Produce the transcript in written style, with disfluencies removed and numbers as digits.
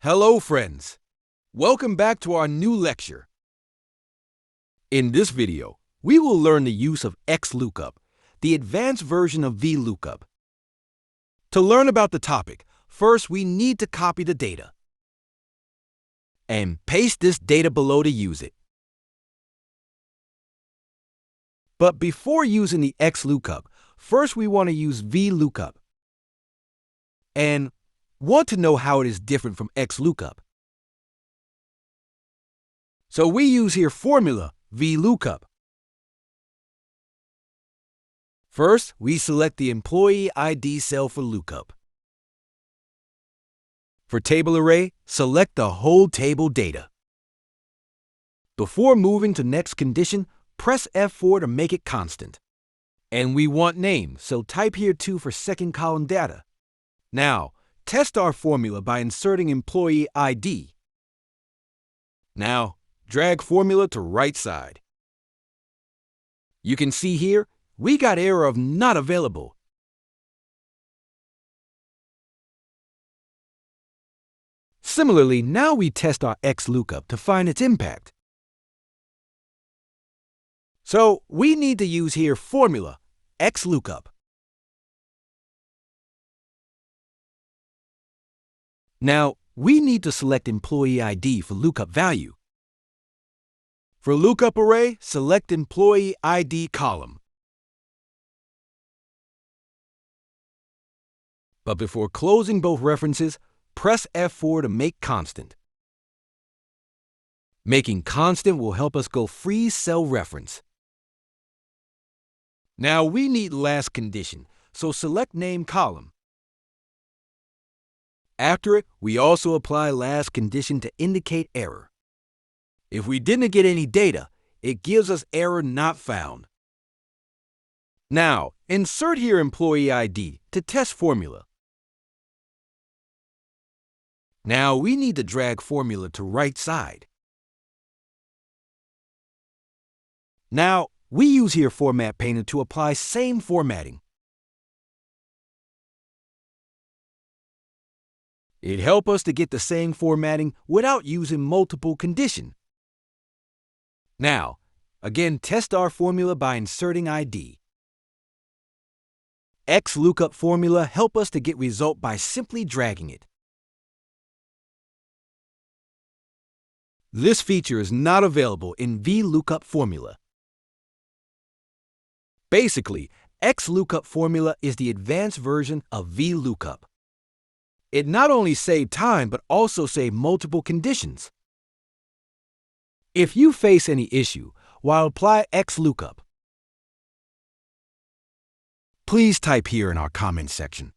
Hello, friends. Welcome back to our new lecture. In this video, we will learn the use of XLOOKUP, the advanced version of VLOOKUP. To learn about the topic, first we need to copy the data and paste this data below to use it. But before using the XLOOKUP, first we want to use VLOOKUP and want to know how it is different from XLOOKUP. So we use here formula VLOOKUP. First, we select the employee ID cell for lookup. For table array, select the whole table data. Before moving to next condition, press F4 to make it constant. And we want name, so type here 2 for second column data. Now, test our formula by inserting employee ID. Now, drag formula to right side. You can see here, we got error of not available. Similarly, now we test our XLOOKUP to find its impact. So, we need to use here formula XLOOKUP. Now, we need to select employee ID for lookup value. For lookup array, select employee ID column. But before closing both references, press F4 to make constant. Making constant will help us go freeze cell reference. Now we need last condition, so select name column. After it, we also apply last condition to indicate error. If we didn't get any data, it gives us error not found. Now, insert here employee ID to test formula. Now we need to drag formula to right side. Now, we use here Format Painter to apply same formatting. It helps us to get the same formatting without using multiple conditions. Now, again test our formula by inserting ID. XLOOKUP formula help us to get result by simply dragging it. This feature is not available in VLOOKUP formula. Basically, XLOOKUP formula is the advanced version of VLOOKUP. It not only saves time, but also saves multiple conditions. If you face any issue while applying XLOOKUP, please type here in our comment section.